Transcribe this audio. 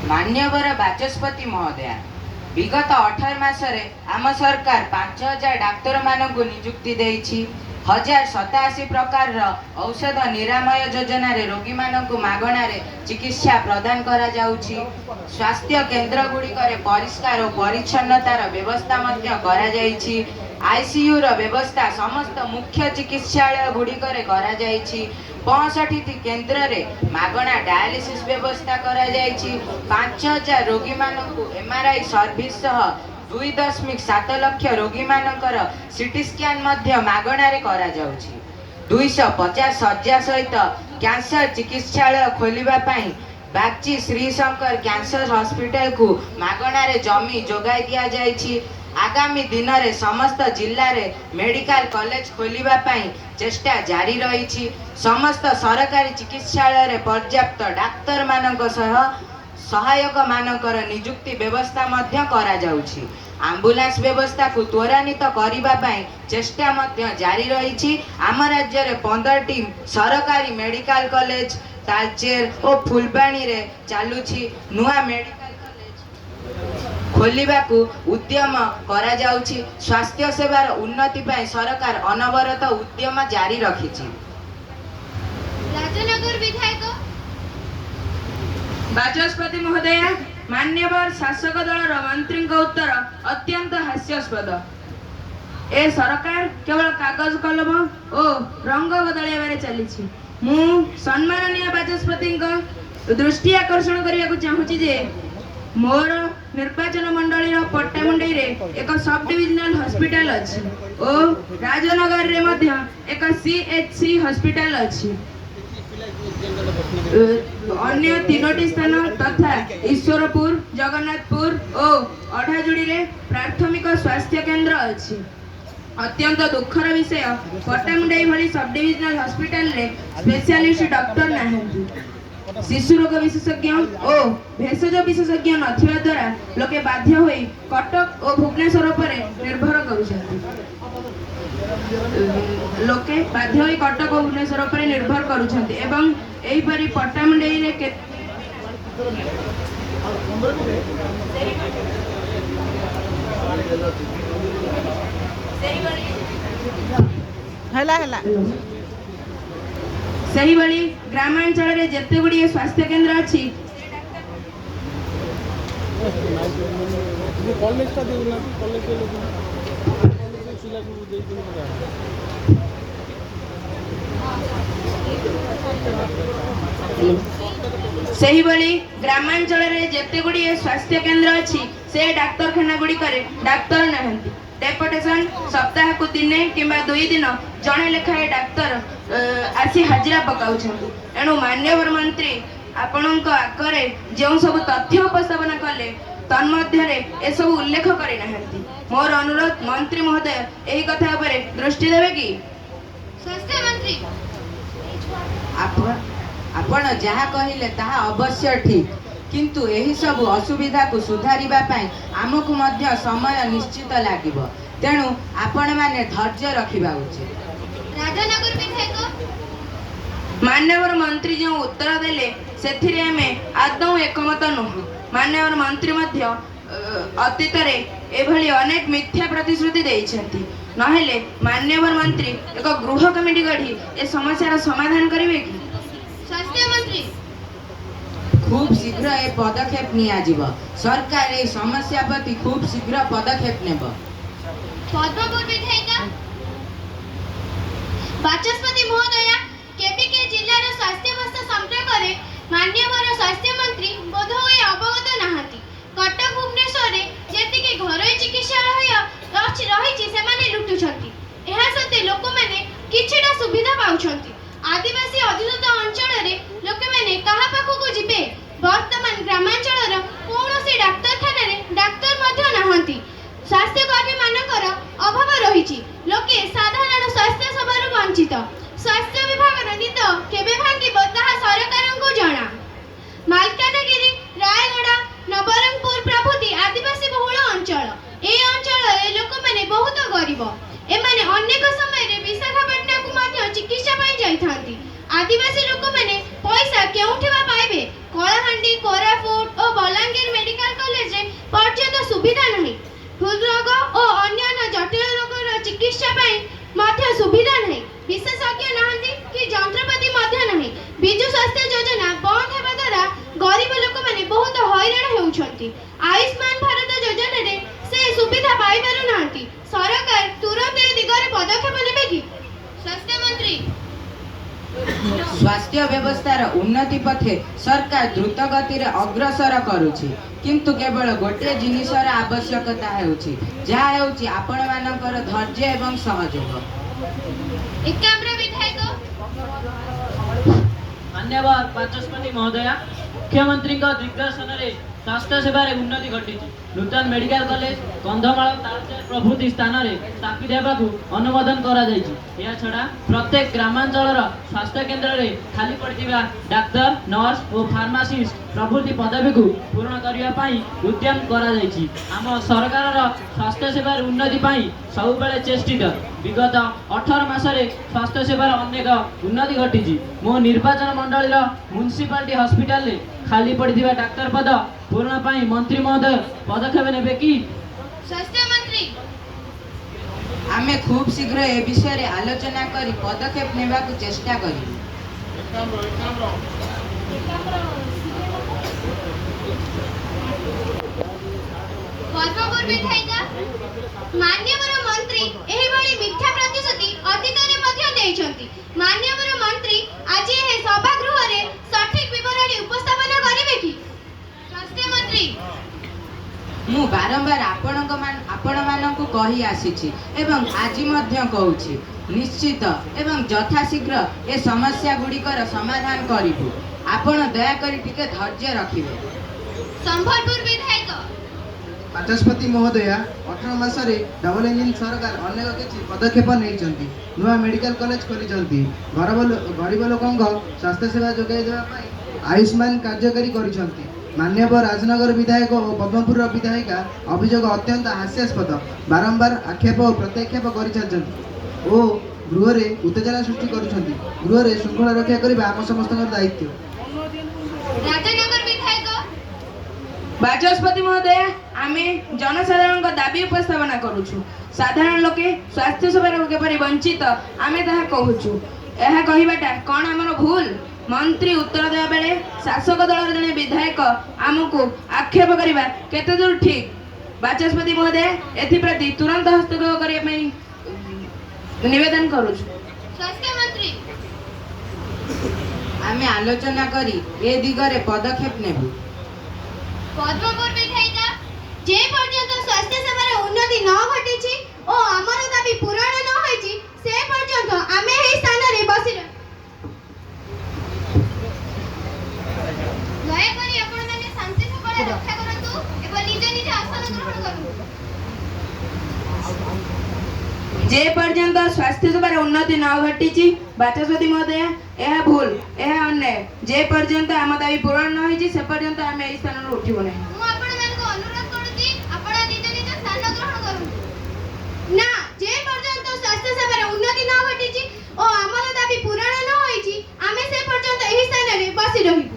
मान्यवर बाचस्पति महोदय विगत 18 मासरे आम सरकार 5000 डाक्तर मानक नियुक्ति देइछि। 1087 प्रकार औषध निरामय योजना रे रोगी मानक मागणारे चिकित्सा प्रदान करा जाउछि। स्वास्थ्य केन्द्र गुड़िकरे परिष्कार और परिच्छन्नतार व्यवस्था मध्य करा जाइछि। आईसीयू रो व्यवस्था समस्त मुख्य चिकित्सालय गुड़िकरे करा जाइछि। 65 केन्द्र रे मागणा डायलिसिस व्यवस्था करा जाइछि। 5000 रोगी मानक एमआरआई सर्विस सह 2.7 लाख रोगी मानकर सीटी स्कैन मध्य मागणा रे करा जाउछि। 250,000 सहित कैंसर चिकित्सालय खोलिबा पई बागची श्रीशंकर कैंसर हॉस्पिटल को मागणा रे जमी जोगाई दिया जाइछि। आगामी दिन में समस्त जिले रे मेडिकल कॉलेज खोलिबा पई चेष्टा जारी रही। समस्त सरकारी चिकित्सालय रे पर्याप्त डाक्तर मानक सह सहायक मानकर नियुक्ति व्यवस्था मध्य करा जाउछि। एम्बुलेंस व्यवस्था को त्वरान्वित करिबा पई चेष्टा मध्य जारी रही। आम राज्य रे 15टी सरकारी मेडिकल कॉलेज तालचेर और फुलबाणी रे चालुछि। नुआ मेडिकल खोलिबा को उद्यम करा जाउछि। स्वास्थ्य सेवार उन्नति पई सरकार अनवरत उद्यम जारी रखिछि। राजनगर विधायक बाचस्पति महोदय मान्यवर शासक दलर मंत्री उत्तर अत्यंत हास्यास्पद। ए सरकार केवल कागज कलम और रंग बदलिया चली। मु सम्माननीय बाचस्पति दृष्टि आकर्षण करने को चाहूँगी जे मोर निर्वाचन मंडली पट्टामुंडई रे एक सब डिविजनल हॉस्पिटल अच्छी और राजनगर रे मध्य एक सीएचसी हॉस्पिटल अच्छी। अन्य 3टी स्थान तथा ईश्वरपुर जगन्नाथपुर और अढ़ाजुड़ी रे प्राथमिक स्वास्थ्य केन्द्र अच्छी। अत्यंत दुखर विषय पट्टामुंडई भली सब डिविजनल हॉस्पिटल रे स्पेशलिस्ट डॉक्टर नाहंती। शिशु रोग विशेषज्ञ और भेषज विशेषज्ञ नथिबा द्वारा लोके बाध्य होई कटक और भुवनेश्वर पर निर्भर करूछंती। लोके बाध्य होई कटक और भुवनेश्वर पर निर्भर करूछंती एवं एही परी पट्टामुंडई रे के हला सही भली ग्रामांचल रे जेते गुडी स्वास्थ्य केन्द्र अछि कॉलेज का देउला कॉलेज के लोग चिला को दे सही भली ग्रामांचल रे जेते गुडी स्वास्थ्य केन्द्र अछि से डाक्तरखाना गुडी करे डाक्तर नाहंती। डेपुटेशन सप्ताह को दिने किंबा 2 दिन जणे लेखाए डाक्तर आसी हाजिरा पकाउछंती। एणु मान्यवर मंत्री आपणक आगरे जो सब तथ्य उपस्थापन कले तन्मध्यरे ए सब उल्लेख करे नाहंती। मोर अनुरोध मंत्री महोदय एही कथा उपरे दृष्टि देबे कि? स्वास्थ्य मंत्री आपण जहा कहिले ताहा अवश्य ठीक, किंतु एही सब असुविधा को सुधारिबा पई आमको मध्य समय निश्चित लागिबो। तेणु आपण माने धैर्य रखिबा उचित। राजनगर विधायक मान्यवर मंत्री जो उत्तर देले सेथिरे हमें आदौ एकमत नुह। मान्यवर मंत्री मध्य अतीत रे एभली अनेक मिथ्या प्रतिश्रुति देइछंती। नहेले मान्यवर मंत्री एक गृह कमिटी गढ़ी ए समस्यार समाधान करिवे कि? स्वास्थ्य मंत्री खूब शीघ्र ए पदक्षेप निया जीव। सरकार ए समस्या प्रति खूब शीघ्र पदक्षेप नेब। पद्मपुर विधायक बाचस्पति महोदय केबिके जिल्लार स्वास्थ्य व्यवस्था संपर्क में मान्यवर स्वास्थ्य मंत्री बोधहुए अवगत नाहंती। कटक भुवनेश्वर रे जेतिके घरोई चिकित्सालय रही सेमाने लुटुछंती। एहा सते लोक माने किछिटा सुविधा पाउछंती। आदिवासी अधिकृत अंचल रे लोक माने कहा पाखु जिबे? वर्तमान ग्रामांचल कौनसी डाक्तरखाना रे डाक्तर मध्य नाहंती। स्वास्थ्य कर्मी मानकर अभाव रही। लोके साधारण स्वास्थ्य सेवार वंचित। स्वास्थ्य विभाग नीत केबे भांगिब ताहा सरकार को जणा। मालकानगिरी रायगड़ा नवरंगपुर प्रभृति आदिवासी बहुल अंचल। ए अंचल लोक माने बहुत गरीब। एमाने अनेक समय रे विशाखापट्टनम को मध्य चिकित्सा पाई ପାରୁନାହାନ୍ତି। ଆୟୁଷ୍ମାନ ଭାରତ ଯୋଜନାରେ ସେ ସୁବିଧା ପାଇପାରୁନାହାନ୍ତି। ସରକାର ତୁରନ୍ତ ଏ ଦିଗରେ ପଦକ୍ଷେପ ନେବେ କି? ସ୍ୱାସ୍ଥ୍ୟ ମନ୍ତ୍ରୀ। ସ୍ୱାସ୍ଥ୍ୟ ବ୍ୟବସ୍ଥାର ଉନ୍ନତି ପଥେ ସରକାର ଦ୍ରୁତ ଗତିରେ ଅଗ୍ରସର କରୁଛି, କିନ୍ତୁ କେବଳ ଗୋଟିଏ ଜିନିଷର ଆବଶ୍ୟକତା ହେଉଛି, ଯାହା ହେଉଛି ଆପଣମାନଙ୍କର ଧୈର୍ଯ୍ୟ ଏବଂ ସହଯୋଗ। ଏକାମ୍ର ବିଧାୟକ। ମାନ୍ୟବର ବାଚସ୍ପତି ମହୋଦୟା, ମୁଖ୍ୟମନ୍ତ୍ରୀଙ୍କ ଦିଗ୍ଦର୍ଶନରେ ସ୍ୱାସ୍ଥ୍ୟ ସେବାରେ ଉନ୍ନତି ଘଟିଛି। ନୂତନ ମେଡିକାଲ କଲେଜ କନ୍ଧମାଳ ତାଳଚେର ପ୍ରଭୃତି ସ୍ଥାନରେ ସ୍ଥାପିତ ହେବାକୁ ଅନୁମୋଦନ କରାଯାଇଛି। ଏହାଛଡ଼ା ପ୍ରତ୍ୟେକ ଗ୍ରାମାଞ୍ଚଳର ସ୍ୱାସ୍ଥ୍ୟ କେନ୍ଦ୍ରରେ ଖାଲି ପଡ଼ିଥିବା ଡାକ୍ତର, ନର୍ସ ଓ ଫାର୍ମାସିଷ୍ଟ ପ୍ରଭୃତି ପଦବୀକୁ ପୂରଣ କରିବା ପାଇଁ ଉଦ୍ୟମ କରାଯାଇଛି। ଆମ ସରକାରର ସ୍ୱାସ୍ଥ୍ୟ ସେବାର ଉନ୍ନତି ପାଇଁ ସବୁବେଳେ ଚେଷ୍ଟିତ। ବିଗତ 18 ମାସରେ ସ୍ୱାସ୍ଥ୍ୟ ସେବାର ଅନେକ ଉନ୍ନତି ଘଟିଛି। ମୋ ନିର୍ବାଚନ ମଣ୍ଡଳୀର ମ୍ୟୁନିସିପାଲିଟି ହସ୍ପିଟାଲରେ ଖାଲି ପଡ଼ିଥିବା ଡାକ୍ତର ପଦ ପୂରଣ ପାଇଁ ମନ୍ତ୍ରୀ ମହୋଦୟ ପଦକ୍ଷେପ ନେବେ କି? ସ୍ୱାସ୍ଥ୍ୟ ମନ୍ତ୍ରୀ। ଆମେ ଖୁବ୍ ଶୀଘ୍ର ଏ ବିଷୟରେ ଆଲୋଚନା କରି ପଦକ୍ଷେପ ନେବାକୁ ଚେଷ୍ଟା କରିବୁ। ପଦ୍ମପୁର ବିଧାୟିକା। ମାନ୍ୟବର ମନ୍ତ୍ରୀ ଏହିଭଳି ମିଥ୍ୟା ପ୍ରତିଶ୍ରୁତି ଅତୀତରେ ମଧ୍ୟ ଦେଇଛନ୍ତି। ମାନ୍ୟବର ମନ୍ତ୍ରୀ ଆଜି ଏହି ସଭାଗୃହରେ ସଠିକ ବିବରଣୀ ଉପସ୍ଥାପନ କରିବେ କି? ସ୍ୱାସ୍ଥ୍ୟ ମନ୍ତ୍ରୀ। ମୁଁ ବାରମ୍ବାର ଆପଣମାନଙ୍କୁ କହି ଆସିଛି ଏବଂ ଆଜି ମଧ୍ୟ କହୁଛି, ନିଶ୍ଚିତ ଏବଂ ଯଥାଶୀଘ୍ର ଏ ସମସ୍ୟା ଗୁଡ଼ିକର ସମାଧାନ କରିବୁ। ଆପଣ ଦୟାକରି ଟିକେ ଧୈର୍ଯ୍ୟ ରଖିବେ। ସମ୍ବଲପୁର ବିଧାୟକ। ବାଚସ୍ପତି ମହୋଦୟା, 18 ମାସରେ ଡବଲ ଇଞ୍ଜିନ ସରକାର ଅନେକ କିଛି ପଦକ୍ଷେପ ନେଇଛନ୍ତି। ନୂଆ ମେଡିକାଲ କଲେଜ ଖୋଲିଛନ୍ତି। ଗରିବ ଲୋକଙ୍କ ସ୍ୱାସ୍ଥ୍ୟ ସେବା ଯୋଗାଇ ଦେବା ପାଇଁ ଆୟୁଷ୍ମାନ କାର୍ଯ୍ୟକାରୀ କରିଛନ୍ତି। ମାନ୍ୟବର ରାଜନଗର ବିଧାୟକ ଓ ପଦ୍ମପୁରର ବିଧାୟିକା ଅଭିଯୋଗ ଅତ୍ୟନ୍ତ ହାସ୍ୟାସ୍ପଦ। ବାରମ୍ବାର ଆକ୍ଷେପ ଓ ପ୍ରତ୍ୟାକ୍ଷେପ କରିଚାଲିଛନ୍ତି ଓ ଗୃହରେ ଉତ୍ତେଜନା ସୃଷ୍ଟି କରୁଛନ୍ତି। ଗୃହରେ ଶୃଙ୍ଖଳା ରକ୍ଷା କରିବା ଆମ ସମସ୍ତଙ୍କର ଦାୟିତ୍ୱ। ରାଜନଗର ବିଧାୟକ। ବାଚସ୍ପତି ମହୋଦୟା, ଆମେ ଜନସାଧାରଣଙ୍କ ଦାବି ଉପସ୍ଥାପନ କରୁଛୁ। ସାଧାରଣ ଲୋକେ ସ୍ୱାସ୍ଥ୍ୟ ସେବାରୁ କିପରି ବଞ୍ଚିତ ଆମେ ତାହା କହୁଛୁ। ଏହା କହିବାଟା କ'ଣ ଆମର ଭୁଲ? ମନ୍ତ୍ରୀ ଉତ୍ତର ଦେବା ବେଳେ ଶାସକ ଦଳର ଜଣେ ବିଧାୟକ ଆମକୁ ଆକ୍ଷେପ କରିବା କେତେ ଦୂର ଠିକ? ବାଚସ୍ପତି ମହୋଦୟା, ଏଥିପ୍ରତି ତୁରନ୍ତ ହସ୍ତକ୍ଷେପ କରିବା ପାଇଁ ନିବେଦନ କରୁଛୁ। ସ୍ୱାସ୍ଥ୍ୟ ମନ୍ତ୍ରୀ। ଆମେ ଆଲୋଚନା କରି ଏ ଦିଗରେ ପଦକ୍ଷେପ ନେବୁ। ପଦ୍ମପୁର ବିଧାୟିକା। ଯେ ପର୍ଯ୍ୟନ୍ତ ସ୍ୱାସ୍ଥ୍ୟ ସେବାର ଉନ୍ନତି ନ ଘଟିଛି ଓ ଆମର ଦାବି ପୂରଣ ନ ହୋଇଛି, ସେ ପର୍ଯ୍ୟନ୍ତ ଆମେ ଏହି ସ୍ଥାନରେ ବସି ରହିବୁ। ଦୟାକରି ଆପଣମାନେ ଶାନ୍ତି ଶୃଙ୍ଖଳା ରକ୍ଷା କରନ୍ତୁ ଏବଂ ନିଜ ନିଜ ଆସନ ଗ୍ରହଣ କରନ୍ତୁ। ଯେ ପର୍ଯ୍ୟନ୍ତ ସ୍ୱାସ୍ଥ୍ୟ ସେବାର ଉନ୍ନତି ନ ଘଟିଛି, ବାଚସ୍ପତି ମହୋଦୟା, ଏହା ଭୁଲ, ଏହା ଅନ୍ୟାୟ। ଯେ ପର୍ଯ୍ୟନ୍ତ ଆମ ଦାବି ପୂରଣ ନ ହୋଇଛି, ସେ ପର୍ଯ୍ୟନ୍ତ ଆମେ ଏହି ସ୍ଥାନରୁ ଉଠିବୁ ନାହିଁ। ମୁଁ ଆପଣମାନଙ୍କୁ ଅନୁରୋଧ କରୁଛି, ଆପଣ ନିଜ ନିଜ ସ୍ଥାନ ଗ୍ରହଣ କରନ୍ତୁ। ନା, ଯେ ପର୍ଯ୍ୟନ୍ତ ସ୍ୱାସ୍ଥ୍ୟ ସେବାର ଉନ୍ନତି ନ ଘଟିଛି ଓ ଆମର ଦାବି ପୂରଣ ନ ହୋଇଛି, ଆମେ ସେ ପର୍ଯ୍ୟନ୍ତ ଏହି ସ୍ଥାନରେ ବସି ରହିବୁ।